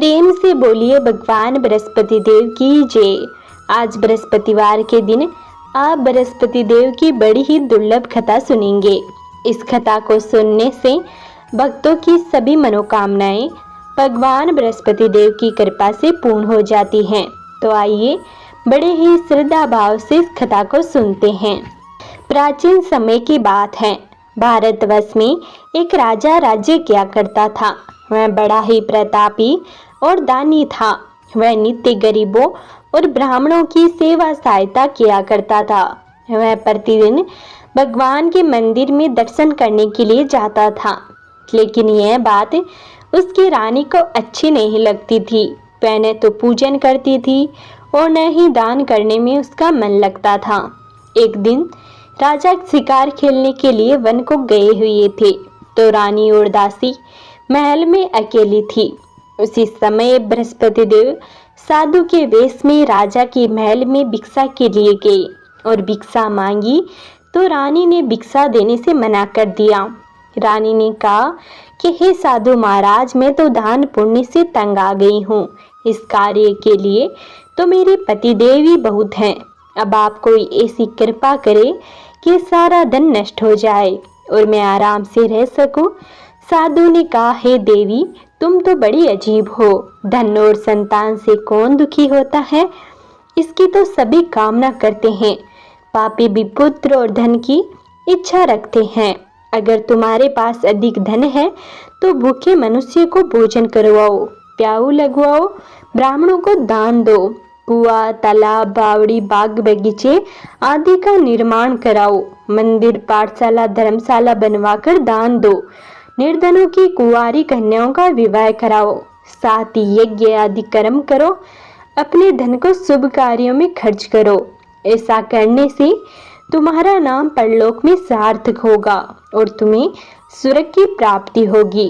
प्रेम से बोलिए भगवान बृहस्पति देव की जय। आज बृहस्पतिवार के दिन आप बृहस्पति देव की बड़ी ही दुर्लभ कथा सुनेंगे। इस कथा को सुनने से भक्तों की सभी मनोकामनाएं भगवान बृहस्पति देव की कृपा से पूर्ण हो जाती हैं। तो आइए बड़े ही श्रद्धा भाव से इस कथा को सुनते हैं। प्राचीन समय की बात है। भारतवर्ष में एक राजा राज्य किया करता था। वह बड़ा ही प्रतापी और दानी था। वह नित्य गरीबों और ब्राह्मणों की सेवा सहायता किया करता था। वह प्रतिदिन भगवान के मंदिर में दर्शन करने के लिए जाता था, लेकिन यह बात उसकी रानी को अच्छी नहीं लगती थी। वह न तो पूजन करती थी और न ही दान करने में उसका मन लगता था। एक दिन राजा शिकार खेलने के लिए वन को गए हुए थे, तो रानी और दासी महल में अकेली थी। उसी समय बृहस्पति देव साधु के वेश में राजा के महल में भिक्षा के लिए गए और भिक्षा मांगी, तो रानी ने भिक्षा देने से मना कर दिया। रानी ने कहा कि हे साधु महाराज, मैं तो दान पुण्य से तंग आ गई हूँ। इस कार्य के लिए तो मेरे पतिदेव ही बहुत हैं। अब आप कोई ऐसी कृपा करे कि सारा धन नष्ट हो जाए और मैं आराम से रह सकूं। साधु ने कहा, हे देवी, तुम तो बड़ी अजीब हो। धन और संतान से कौन दुखी होता है? इसकी तो सभी कामना करते हैं। पापी भी पुत्र और धन की इच्छा रखते हैं। अगर तुम्हारे पास अधिक धन है तो भूखे मनुष्य को भोजन करवाओ, प्याऊ लगवाओ, ब्राह्मणों को दान दो, कुआं, तालाब, बावड़ी, बाग बगीचे आदि का निर्माण कराओ, मंदिर, पाठशाला, धर्मशाला बनवाकर दान दो, निर्धनों की कुंवारी कन्याओं का विवाह कराओ, साथ ही यज्ञ आदि कर्म करो, अपने धन को शुभ कार्यों में खर्च करो। ऐसा करने से तुम्हारा नाम परलोक में सार्थक होगा और तुम्हें स्वर्ग की प्राप्ति होगी।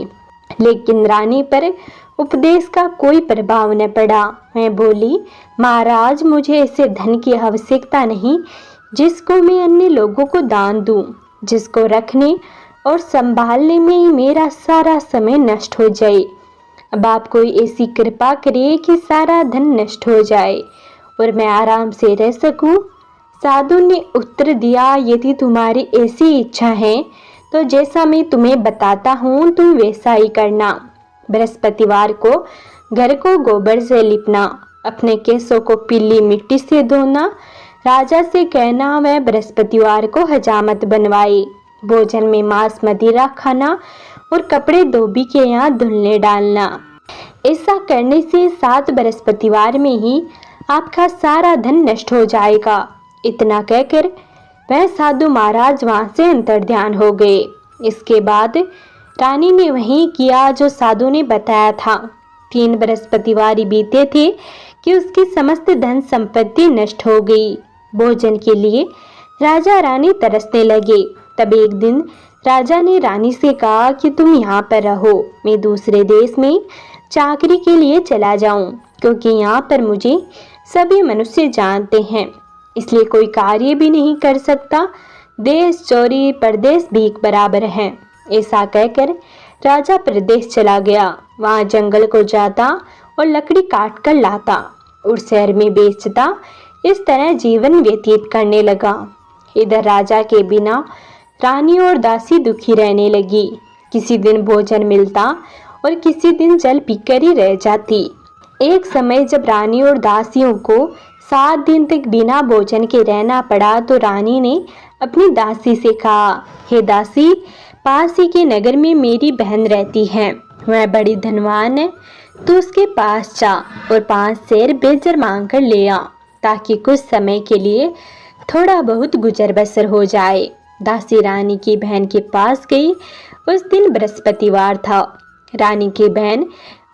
लेकिन रानी पर उपदेश का कोई प्रभाव न पड़ा। मैं बोली, महाराज, मुझे ऐसे धन की आवश्यकता नहीं जिसको मैं अन्य लोगों को दान दूं, जिसको रखने और संभालने में ही मेरा सारा समय नष्ट हो जाए। अब आप कोई ऐसी कृपा करिए कि सारा धन नष्ट हो जाए और मैं आराम से रह सकूं। साधु ने उत्तर दिया, यदि तुम्हारी ऐसी इच्छा है तो जैसा मैं तुम्हें बताता हूँ तुम वैसा ही करना। बृहस्पतिवार को घर को गोबर से लिपना, अपने केसों को पीली मिट्टी से धोना, राजा से कहना वह बृहस्पतिवार को हजामत बनवाए, भोजन में मांस मदिरा खाना और कपड़े धोबी के यहाँ धुलने डालना। ऐसा करने से 7 बृहस्पतिवार में ही आपका सारा धन नष्ट हो जाएगा। इतना कहकर वह साधु महाराज वहां से अंतर्ध्यान हो गए। इसके बाद रानी ने वही किया जो साधु ने बताया था। 3 बृहस्पतिवार बीते थे कि उसकी समस्त धन संपत्ति नष्ट हो गई। भोजन के लिए राजा रानी तरसने लगे। तब एक दिन राजा ने रानी से कहा कि तुम यहाँ पर रहो, मैं दूसरे देश में चाकरी के लिए चला जाऊं, क्योंकि यहाँ पर मुझे सभी मनुष्य जानते हैं, इसलिए कोई कार्य भी नहीं कर सकता। देश चोरी परदेश भीख बराबर है। ऐसा कहकर राजा प्रदेश चला गया। वहाँ जंगल को जाता और लकड़ी काट कर लाता और शहर में बेचता। इस तरह जीवन व्यतीत करने लगा। इधर राजा के बिना रानी और दासी दुखी रहने लगी। किसी दिन भोजन मिलता और किसी दिन जल पीकर ही रह जाती। एक समय जब रानी और दासियों को 7 दिन तक बिना भोजन के रहना पड़ा, तो रानी ने अपनी दासी से कहा, हे दासी, पास ही के नगर में मेरी बहन रहती है, वह बड़ी धनवान है, तो उसके पास जा और 5 सेर बेजर मांग कर ले आ, ताकि कुछ समय के लिए थोड़ा बहुत गुजर बसर हो जाए। दासी रानी की बहन के पास गई। उस दिन बृहस्पतिवार था। रानी की बहन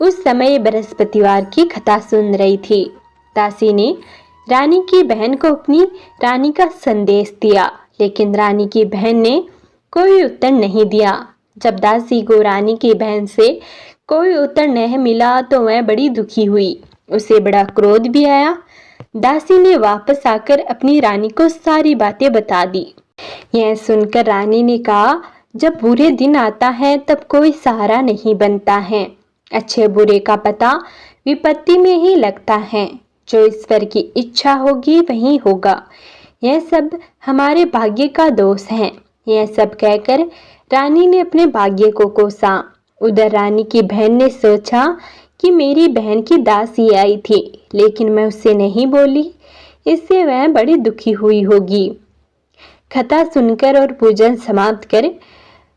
उस समय बृहस्पतिवार की कथा सुन रही थी। दासी ने रानी की बहन को अपनी रानी का संदेश दिया, लेकिन रानी की बहन ने कोई उत्तर नहीं दिया। जब दासी को रानी की बहन से कोई उत्तर नहीं मिला तो वह बड़ी दुखी हुई। उसे बड़ा क्रोध भी आया। दासी ने वापस आकर अपनी रानी को सारी बातें बता दी। यह सुनकर रानी ने कहा, जब बुरे दिन आता है तब कोई सहारा नहीं बनता है। अच्छे बुरे का पता विपत्ति में ही लगता है। जो ईश्वर की इच्छा होगी वही होगा। यह सब हमारे भाग्य का दोष है। यह सब कहकर रानी ने अपने भाग्य को कोसा। उधर रानी की बहन ने सोचा कि मेरी बहन की दासी आई थी, लेकिन मैं उससे नहीं बोली, इससे वह बड़ी दुखी हुई होगी। कथा सुनकर और पूजन समाप्त कर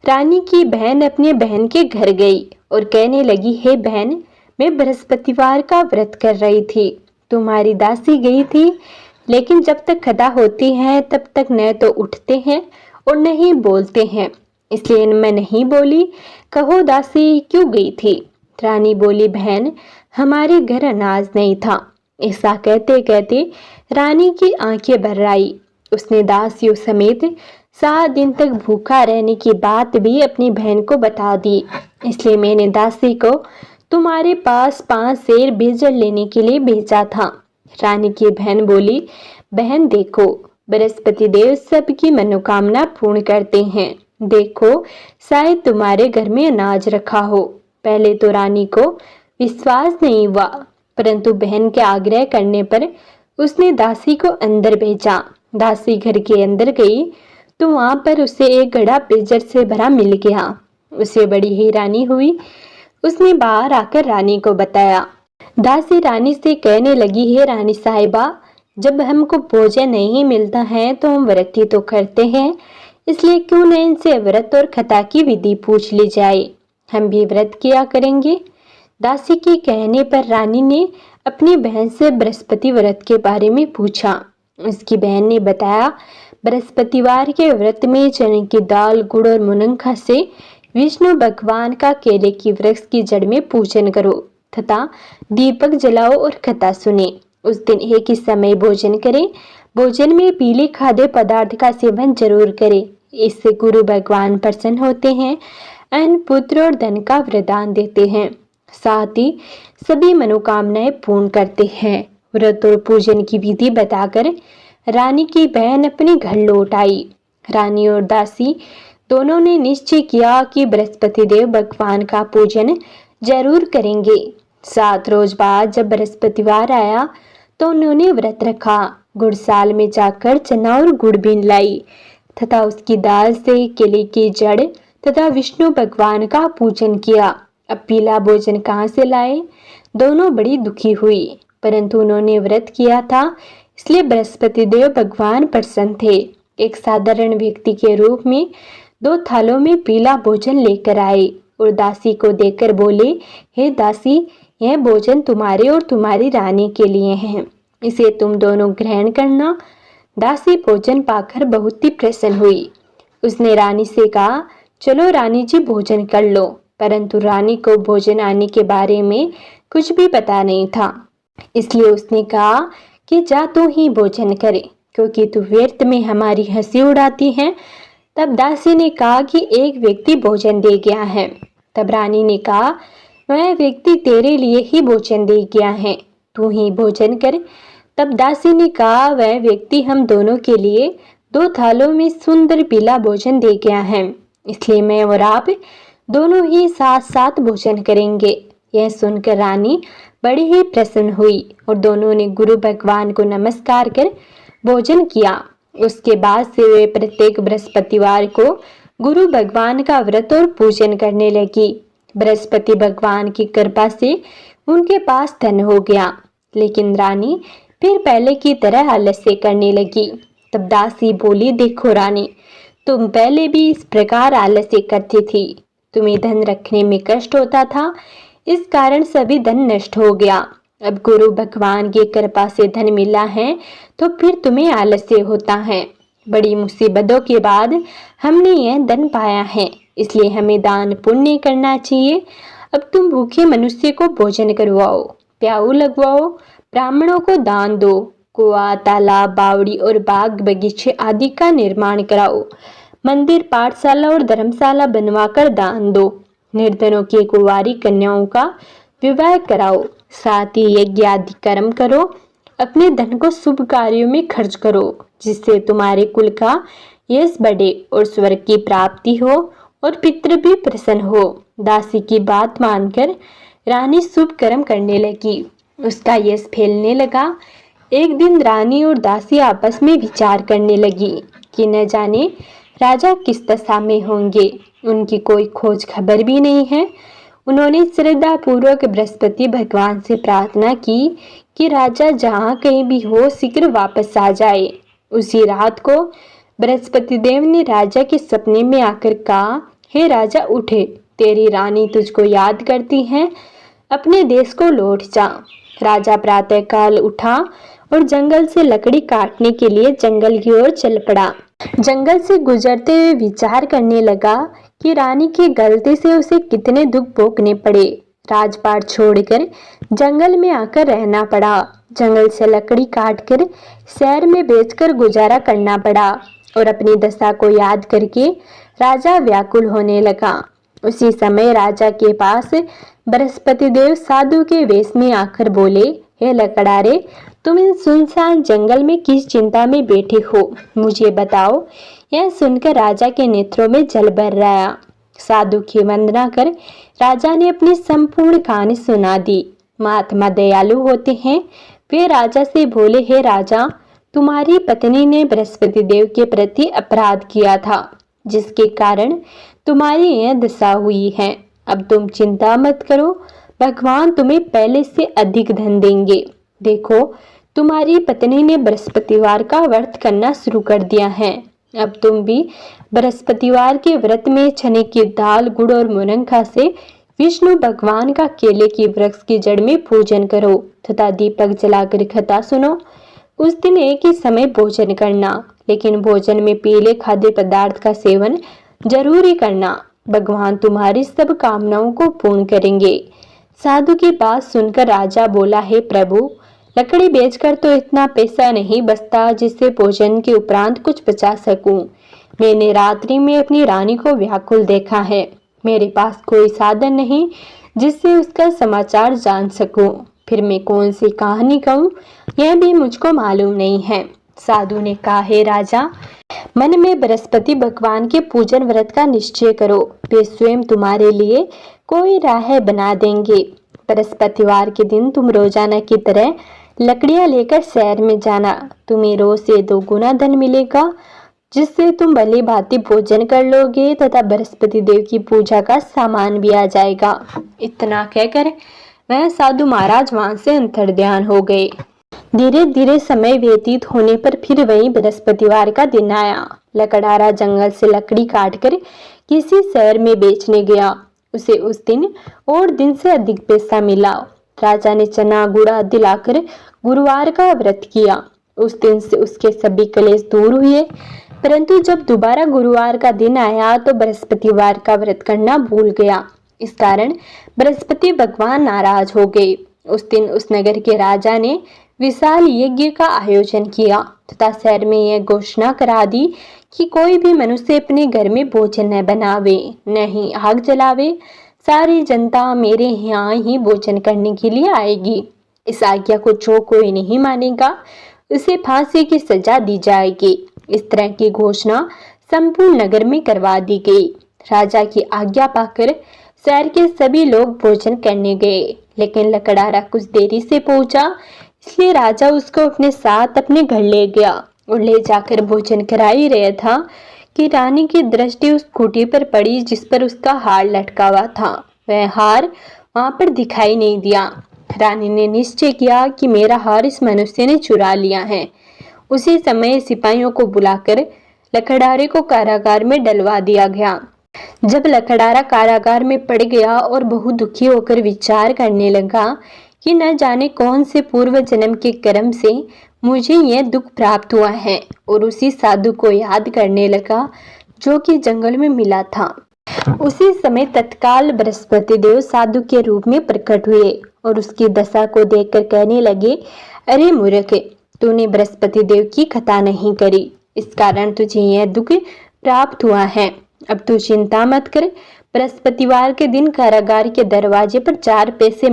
रानी की बहन अपने बहन के घर गई और कहने लगी, हे बहन, मैं बृहस्पतिवार का व्रत कर रही थी। तुम्हारी दासी गई थी, लेकिन जब तक कथा होती है तब तक न तो उठते हैं और न ही बोलते हैं, इसलिए मैं नहीं बोली। कहो दासी क्यों गई थी? रानी बोली, बहन, हमारे घर अनाज नहीं था। ऐसा कहते कहते रानी की आंखें भर आई। उसने दासियों समेत 7 दिन तक भूखा रहने की बात भी अपनी बहन को बता दी। इसलिए मैंने दासी को तुम्हारे पास 5 सेर भेजल लेने के लिए भेजा था। रानी की बहन बोली, बहन देखो, बृहस्पति देव सबकी मनोकामना पूर्ण करते हैं। देखो, शायद तुम्हारे घर में अनाज रखा हो। पहले तो रानी को विश्वास नहीं हुआ, परंतु बहन के आग्रह करने पर उसने दासी को अंदर भेजा। दासी घर के अंदर गई तो वहां पर उसे एक घड़ा पेजर से भरा मिल गया। उसे बड़ी हैरानी हुई। उसने बाहर आकर रानी को बताया। दासी रानी से कहने लगी, हे रानी साहिबा, जब हमको भोजन नहीं मिलता है तो हम व्रत ही तो करते हैं, इसलिए क्यों न इनसे व्रत और कथा की विधि पूछ ली जाए। हम भी व्रत किया करेंगे। दासी के कहने पर रानी ने अपनी बहन से बृहस्पति व्रत के बारे में पूछा। उसकी बहन ने बताया, बृहस्पतिवार के व्रत में चने की दाल, गुड़ और मुनंखा से विष्णु भगवान का केले की वृक्ष की जड़ में पूजन करो तथा दीपक जलाओ और कथा सुने। उस दिन एक ही समय भोजन करें। भोजन में पीले खाद्य पदार्थ का सेवन जरूर करें। इससे गुरु भगवान प्रसन्न होते हैं, अन्न, पुत्र और धन का वरदान देते हैं, साथ ही सभी मनोकामनाएं पूर्ण करते हैं। व्रत और पूजन की विधि बताकर रानी की बहन अपने घर लौट आई। रानी और दासी दोनों ने निश्चय किया कि बृहस्पति देव भगवान का पूजन जरूर करेंगे। 7 रोज बाद जब बृहस्पतिवार आया तो उन्होंने व्रत रखा। गुड़साल में जाकर चना और गुड़ बीन लाई तथा उसकी दाल से केले की जड़ तथा विष्णु भगवान का पूजन किया। अब पीला भोजन कहाँ से लाए? दोनों बड़ी दुखी हुई, परंतु उन्होंने व्रत किया था, इसलिए बृहस्पति देव भगवान प्रसन्न थे। एक साधारण व्यक्ति के रूप में 2 थालों में पीला भोजन लेकर आए और दासी को देकर बोले, हे दासी, यह भोजन तुम्हारे और तुम्हारी रानी के लिए है, इसे तुम दोनों ग्रहण करना। दासी भोजन पाकर बहुत ही प्रसन्न हुई। उसने रानी से कहा, चलो रानी जी भोजन कर लो। परंतु रानी को भोजन आने के बारे में कुछ भी पता नहीं था, इसलिए उसने कहा कि जा तू ही भोजन करे, क्योंकि तू व्यर्थ में हमारी हंसी उड़ाती है। तब दासी ने कहा कि एक व्यक्ति भोजन दे गया है। तब रानी ने कहा, वह व्यक्ति तेरे लिए ही भोजन दे गया है, तू ही भोजन कर। तब दासी ने कहा, वह व्यक्ति हम दोनों के लिए 2 थालों में सुंदर पीला भोजन दे गया है, इसलिए मैं और आप दोनों ही साथ साथ भोजन करेंगे। यह सुनकर रानी बड़ी ही प्रसन्न हुई और दोनों ने गुरु भगवान को नमस्कार कर भोजन किया। उसके बाद से वे प्रत्येक बृहस्पतिवार को गुरु भगवान का व्रत और पूजन करने लगी। बृहस्पति भगवान की कृपा से उनके पास धन हो गया, लेकिन रानी फिर पहले की तरह आलस्य करने लगी। तब दासी बोली, देखो रानी, तुम पहले भी इस प्रकार आलस्य करती थी। तुम्हें धन रखने में कष्ट होता था, इस कारण सभी धन नष्ट हो गया। अब गुरु भगवान की कृपा से धन मिला है तो फिर तुम्हें आलस्य होता है। बड़ी मुसीबतों के बाद हमने यह धन पाया है, इसलिए हमें दान पुण्य करना चाहिए। अब तुम भूखे मनुष्य को भोजन करवाओ, प्याऊ लगवाओ, ब्राह्मणों को दान दो, कुआं, तालाब, बावड़ी और बाग बगीचे आदि का निर्माण कराओ, मंदिर, पाठशाला और धर्मशाला बनवाकर दान दो, निर्धनों की कुंवारी कन्याओं का विवाह कराओ, साथ ही यज्ञ आदि कर्म करो। अपने धन को शुभ कार्यों में खर्च करो, जिससे तुम्हारे कुल का यश बढ़े और स्वर्ग की प्राप्ति हो और पितृ भी प्रसन्न हो। दासी की बात मानकर रानी शुभ कर्म करने लगी। उसका यश फैलने लगा। एक दिन रानी और दासी आपस में विचार करने लगी कि न जाने राजा किस दशा में होंगे। उनकी कोई खोज खबर भी नहीं है। उन्होंने श्रद्धा पूर्वक बृहस्पति भगवान से प्रार्थना की कि राजा जहाँ कहीं भी हो शीघ्र वापस आ जाए। उसी रात को बृहस्पति देव ने राजा के सपने में आकर कहा, हे राजा उठे, तेरी रानी तुझको याद करती है, अपने देश को लौट जा। राजा प्रातःकाल उठा और जंगल से लकड़ी काटने के लिए जंगल की ओर चल पड़ा। जंगल से गुजरते हुए विचार करने लगा कि रानी की गलती से उसे कितने दुख भोगने पड़े। राजपाट छोड़कर जंगल में आकर रहना पड़ा। जंगल से लकड़ी काटकर शहर में बेचकर गुजारा करना पड़ा और अपनी दशा को याद करके राजा व्याकुल होने लगा। उसी समय राजा के पास बृहस्पति देव साधु के वेश में आकर बोले, हे लकड़ारे, तुम इन सुनसान जंगल में किस चिंता में बैठे हो, मुझे बताओ। यह सुनकर राजा के नेत्रों में जल भर आया। साधु की वंदना कर राजा ने अपनी संपूर्ण कहानी सुना दी। महात्मा दयालु होते हैं। वे राजा से बोले, हे राजा, तुम्हारी पत्नी ने बृहस्पति देव के प्रति अपराध किया था, जिसके कारण तुम्हारी यह दशा हुई है। अब तुम चिंता मत करो, भगवान तुम्हें पहले से अधिक धन देंगे। देखो, तुम्हारी पत्नी ने बृहस्पतिवार का व्रत करना शुरू कर दिया है। अब तुम भी बृहस्पतिवार के व्रत में चने की दाल, गुड़ और मुरंखा से विष्णु भगवान का केले की वृक्ष की जड़ में पूजन करो तथा दीपक जलाकर कथा सुनो। उस दिन एक ही समय भोजन करना, लेकिन भोजन में पीले खाद्य पदार्थ का सेवन जरूर ही करना। भगवान तुम्हारी सब कामनाओं को पूर्ण करेंगे। साधु की बात सुनकर राजा बोला, हे प्रभु, लकड़ी बेचकर तो इतना पैसा नहीं बचता जिससे भोजन के उपरांत कुछ बचा सकूं। मैंने रात्रि में अपनी रानी को व्याकुल देखा है। मेरे पास कोई साधन नहीं जिससे उसका समाचार जान सकूं। फिर मैं कौन सी कहानी कहूँ, यह भी मुझको मालूम नहीं है। साधु ने कहा, हे राजा, मन में बृहस्पति भगवान के पूजन व्रत का निश्चय करो। वे स्वयं तुम्हारे लिए कोई राह बना देंगे। बृहस्पतिवार के दिन तुम रोजाना की तरह लकड़ियां लेकर शहर में जाना। तुम्हें रोज से 2 गुना धन मिलेगा, जिससे तुम भली भांति भोजन कर लोगे तथा बृहस्पति देव की पूजा का सामान भी आ जाएगा। इतना कहकर वह साधु महाराज वहां से अंतर्ध्यान हो गए। धीरे धीरे समय व्यतीत होने पर फिर वही बृहस्पतिवार का दिन आया। लकड़ारा जंगल से लकड़ी काटकर किसी शहर में बेचने गया। उसे उस दिन और दिन से अधिक पैसा मिला। राजा ने चना गुड़ आदि लाकर गुरुवार का व्रत किया। उस दिन से उसके सभी क्लेश दूर हुए। परंतु जब दोबारा गुरुवार का दिन आया तो बृहस्पतिवार का व्रत करना भूल गया। इस कारण बृहस्पति भगवान नाराज हो गए। उस दिन उस नगर के राजा ने विशाल यज्ञ का आयोजन किया तथा शहर में यह घोषणा करा दी कि कोई भी मनुष्य अपने घर में भोजन न बनावे, न ही आग जलावे। सारी जनता मेरे यहाँ ही भोजन करने के लिए आएगी। इस आज्ञा को जो कोई नहीं मानेगा उसे फांसी की सजा दी जाएगी। इस तरह की घोषणा संपूर्ण नगर में करवा दी गई। राजा की आज्ञा पाकर शहर के सभी लोग भोजन करने गए, लेकिन लकड़ारा कुछ देरी से पहुंचा, इसलिए राजा उसको अपने साथ अपने घर ले गया और ले जाकर भोजन करा ही रहा था कि रानी की दृष्टि उस खूंटी पर पड़ी जिस पर उसका हार लटका हुआ था। वह हार वहां पर दिखाई नहीं दिया। रानी ने निश्चय किया कि मेरा हार इस मनुष्य ने चुरा लिया है। उसी समय सिपाहियों को बुलाकर लकड़ारे को कारागार में डलवा दिया गया। जब लकड़ारा कारागार में पड़ गया और बहुत दुखी होकर विचार करने लगा कि न जाने कौन से पूर्व जन्म के कर्म से मुझे यह दुख प्राप्त हुआ है, और उसी साधु को याद करने लगा जो कि जंगल में मिला था। उसी समय तत्काल बृहस्पति देव साधु के रूप में प्रकट हुए और उसकी दशा को देखकर कहने लगे, अरे मूर्ख, तूने बृहस्पति देव की कथा नहीं करी, इस कारण तुझे यह दुख प्राप्त हुआ है। अब तू चिंता मत कर। बृहस्पतिवार के दिन कारागार के दरवाजे पर 4 पैसे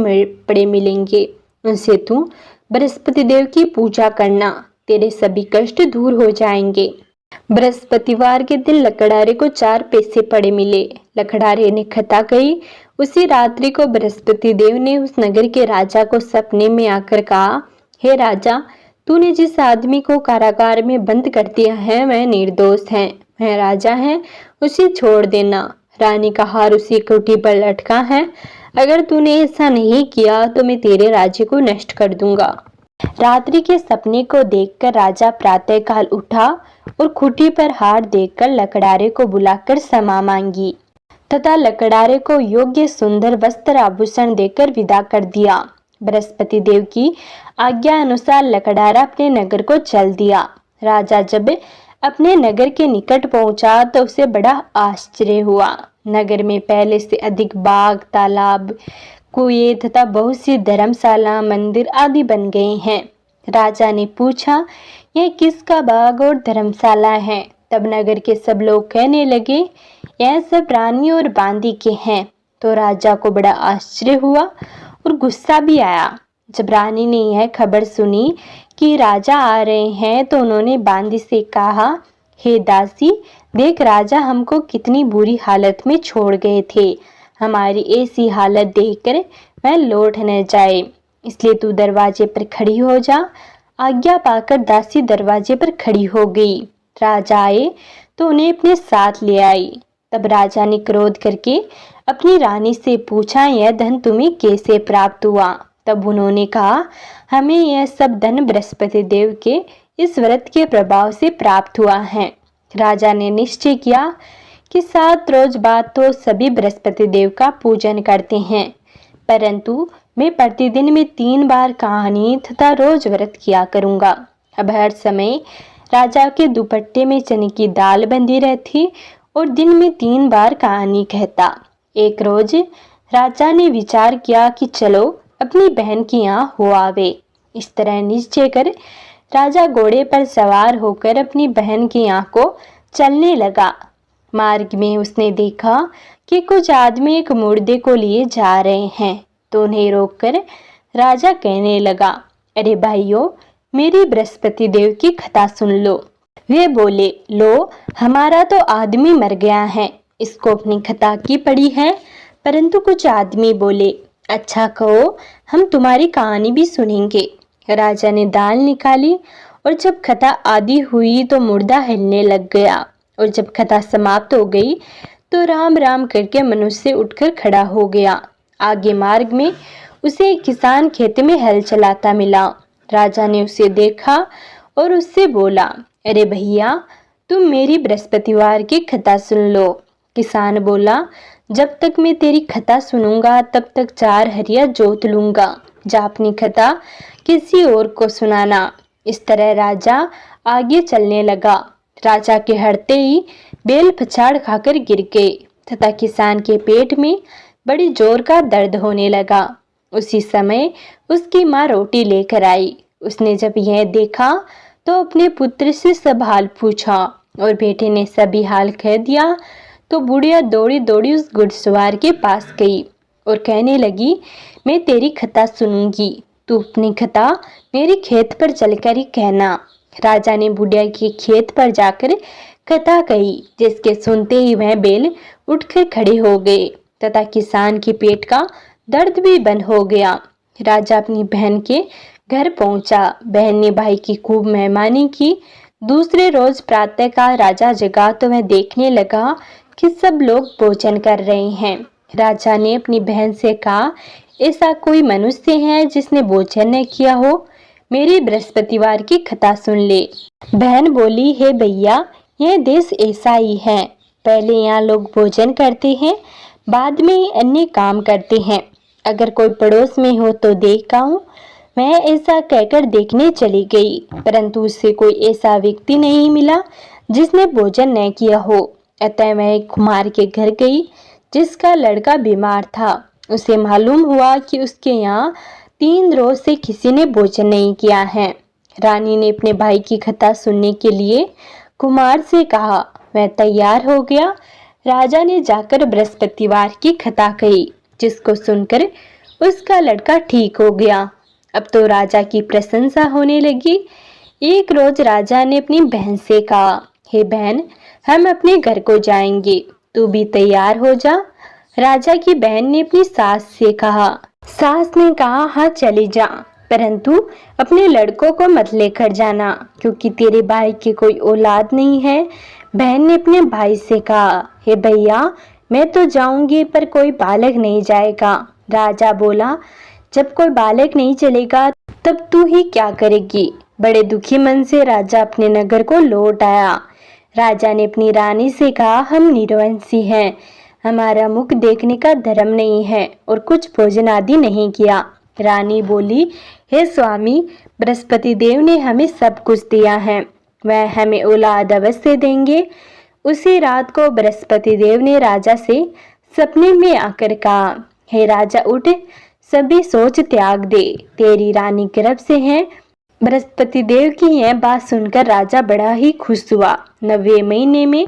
पड़े मिलेंगे। उनसे तू बृहस्पति देव की पूजा करना, तेरे सभी कष्ट दूर हो जाएंगे। बृहस्पतिवार के दिन लकड़हारे को 4 पैसे पड़े मिले। लकड़हारे ने कथा कही। उसी रात्रि को बृहस्पति देव ने उस नगर के राजा को सपने में आकर कहा, हे राजा, तूने जिस आदमी को कारागार में बंद कर दिया है वह निर्दोष है, वह राजा है, उसे छोड़ देना। रानी का हार उसी कुटी पर लटका है, अगर तूने ऐसा नहीं किया तो मैं तेरे राज्य को नष्ट कर दूंगा। रात्रि के सपने को देखकर राजा प्रातःकाल उठा और खूंटी पर हार देखकर लकड़हारे को बुलाकर क्षमा मांगी तथा लकड़हारे को योग्य सुंदर वस्त्र आभूषण देकर विदा कर दिया। बृहस्पति देव की आज्ञा अनुसार लकड़हारा अपने नगर को चल दिया। राजा जब अपने नगर के निकट पहुंचा तो उसे बड़ा आश्चर्य हुआ। नगर में पहले से अधिक बाग, तालाब, कुएं तथा बहुत सी धर्मशाला, मंदिर आदि बन गए हैं। राजा ने पूछा, यह किसका बाग और धर्मशाला है? तब नगर के सब लोग कहने लगे, यह सब रानी और बांदी के हैं। तो राजा को बड़ा आश्चर्य हुआ और गुस्सा भी आया। जब रानी ने यह खबर सुनी कि राजा आ रहे हैं तो उन्होंने बांदी से कहा, हे दासी, देख राजा हमको कितनी बुरी हालत में छोड़ गए थे। हमारी ऐसी हालत देखकर वह लौट न जाए, इसलिए तू दरवाजे पर खड़ी हो जा। आज्ञा पाकर दासी दरवाजे पर खड़ी हो गई। राजा आए तो उन्हें अपने साथ ले आई। तब राजा ने क्रोध करके अपनी रानी से पूछा, यह धन तुम्हें कैसे प्राप्त हुआ? तब उन्होंने कहा, हमें यह सब धन बृहस्पति देव के इस व्रत के प्रभाव से प्राप्त हुआ है। राजा ने निश्चय किया कि 7 रोज बाद तो सभी बृहस्पति देव का पूजन करते हैं, परंतु मैं प्रतिदिन में 3 बार कहानी तथा रोज व्रत किया करूंगा। अब हर समय राजा के दुपट्टे में चने की दाल बंधी रहती और दिन में 3 बार कहानी कहता। एक रोज राजा ने विचार किया कि चलो अपनी बहन के यहाँ हो आवे। इस तरह निश्चय कर राजा घोड़े पर सवार होकर अपनी बहन के यहाँ को चलने लगा। मार्ग में उसने देखा कि कुछ आदमी एक मुर्दे को लिए जा रहे हैं, तो उन्हें रोककर राजा कहने लगा, अरे भाइयों, मेरी बृहस्पति देव की कथा सुन लो। वे बोले, लो, हमारा तो आदमी मर गया है, इसको अपनी कथा की पड़ी है। परंतु कुछ आदमी बोले, अच्छा कहो, हम तुम्हारी कहानी भी सुनेंगे। राजा ने दाल निकाली और जब कथा आदि हुई तो मुर्दा हिलने लग गया, और जब कथा समाप्त हो गई तो राम राम करके मनुष्य उठकर खड़ा हो गया। आगे मार्ग में उसे एक किसान खेत में हल चलाता मिला। राजा ने उसे देखा और उससे बोला, अरे भैया, तुम मेरी बृहस्पतिवार की कथा सुन लो। किसान बोला, जब तक मैं तेरी कथा सुनूंगा तब तक 4 हरिया जोत लूंगा, जा अपनी कथा किसी और को सुनाना। इस तरह राजा आगे चलने लगा। राजा के हटते ही बैल पछाड़ खाकर गिर गए तथा किसान के पेट में बड़ी जोर का दर्द होने लगा। उसी समय उसकी माँ रोटी लेकर आई। उसने जब यह देखा तो अपने पुत्र से सब हाल पूछा और बेटे ने सभी हाल कह दिया। तो बुढ़िया दौड़ी दौड़ी उस घुड़सवार के पास गई और कहने लगी, मैं तेरी कथा सुनूंगी, तू अपनी कथा मेरी खेत पर चलकर ही कहना। राजा ने बुढ़िया के खेत पर जाकर कथा कही, जिसके सुनते ही वह बैल उठकर खड़े हो गए तथा किसान के पेट का दर्द भी बंद हो गया। राजा अपनी बहन के घर पहुंचा। बहन ने भाई की खूब मेहमानी की। दूसरे रोज प्रातःकाल राजा जगा तो वह देखने लगा कि सब लोग भोजन कर रहे हैं। राजा ने अपनी बहन से कहा, ऐसा कोई मनुष्य है जिसने भोजन न किया हो? मेरी बृहस्पतिवार की कथा सुन ले। बहन बोली, हे भैया, यह देश ऐसा ही है, पहले यहाँ लोग भोजन करते हैं, बाद में अन्य काम करते हैं। अगर कोई पड़ोस में हो तो देख आऊं। वह ऐसा कहकर देखने चली गई, परंतु उससे कोई ऐसा व्यक्ति नहीं मिला जिसने भोजन न किया हो। अतः वह एक कुम्हार के घर गई जिसका लड़का बीमार था। उसे मालूम हुआ कि उसके यहाँ 3 रोज से किसी ने भोजन नहीं किया है। रानी ने अपने भाई की कथा सुनने के लिए कुमार से कहा। वह तैयार हो गया। राजा ने जाकर बृहस्पतिवार की कथा कही, जिसको सुनकर उसका लड़का ठीक हो गया। अब तो राजा की प्रशंसा होने लगी। एक रोज राजा ने अपनी बहन से कहा, हे बहन, हम अपने घर को जाएंगे, तू भी तैयार हो जा। राजा की बहन ने अपनी सास से कहा। सास ने कहा, हाँ चली जा, परंतु अपने लड़कों को मत लेकर जाना, क्योंकि तेरे भाई की कोई औलाद नहीं है। बहन ने अपने भाई से कहा, हे भैया, मैं तो जाऊंगी पर कोई बालक नहीं जाएगा। राजा बोला, जब कोई बालक नहीं चलेगा तब तू ही क्या करेगी। बड़े दुखी मन से राजा अपने नगर को लौट आया। राजा ने अपनी रानी से कहा, हम निरवंशी हैं, हमारा मुख देखने का धर्म नहीं है और कुछ भोजन आदि नहीं किया। रानी बोली, हे स्वामी, बृहस्पति देव ने हमें सब कुछ दिया है, वह हमें औलाद अवश्य देंगे। उसी रात को बृहस्पति देव ने राजा से सपने में आकर कहा, हे राजा उठ, सभी सोच त्याग दे, तेरी रानी गर्भ से है। बृहस्पति देव की यह बात सुनकर राजा बड़ा ही खुश हुआ। 9वें महीने में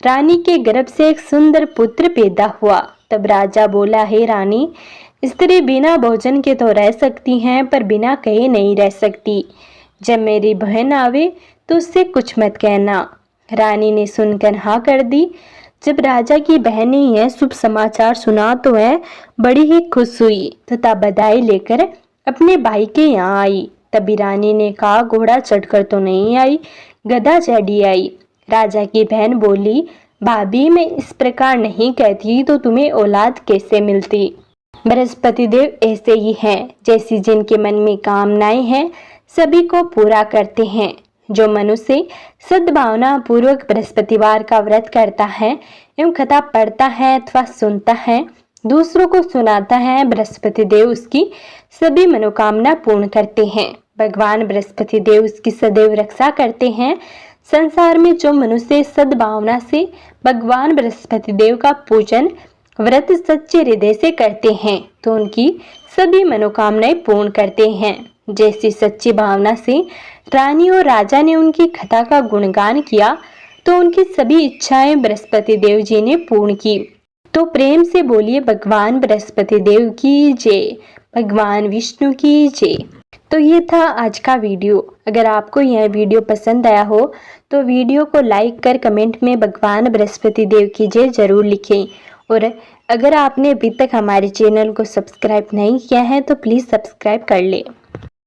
रानी के गर्भ से एक सुंदर पुत्र पैदा हुआ। तब राजा बोला, हे रानी, स्त्री बिना भोजन के तो रह सकती हैं, पर बिना कहे नहीं रह सकती। जब मेरी बहन आवे तो उससे कुछ मत कहना। रानी ने सुनकर हाँ कर दी। जब राजा की बहन ने यह शुभ समाचार सुना तो वह बड़ी ही खुश हुई तथा बधाई लेकर अपने भाई के यहाँ आई। तभी रानी ने कहा, घोड़ा चढ़कर तो नहीं आई, गधा चढ़ी आई। राजा की बहन बोली, भाभी, मैं इस प्रकार नहीं कहती तो तुम्हें औलाद कैसे मिलती। बृहस्पति देव ऐसे ही हैं, जैसी जिनके मन में कामनाएं हैं सभी को पूरा करते हैं। जो मनुष्य सद्भावना पूर्वक बृहस्पतिवार का व्रत करता है एवं कथा पढ़ता है अथवा सुनता है, दूसरों को सुनाता है, बृहस्पति देव उसकी सभी मनोकामना पूर्ण करते हैं। भगवान बृहस्पति देव उसकी सदैव रक्षा करते हैं। संसार में जो मनुष्य सद्भावना से भगवान बृहस्पति देव का पूजन व्रत सच्चे हृदय से करते हैं तो उनकी सभी मनोकामनाएं पूर्ण करते हैं। जैसी सच्ची भावना से रानी और राजा ने उनकी कथा का गुणगान किया तो उनकी सभी इच्छाएं बृहस्पति देव जी ने पूर्ण की। तो प्रेम से बोलिए, भगवान बृहस्पति देव की जय, भगवान विष्णु की जय। तो ये था आज का वीडियो। अगर आपको यह वीडियो पसंद आया हो तो वीडियो को लाइक कर कमेंट में भगवान बृहस्पति देव की जय जरूर लिखें। और अगर आपने अभी तक हमारे चैनल को सब्सक्राइब नहीं किया है तो प्लीज़ सब्सक्राइब कर लें।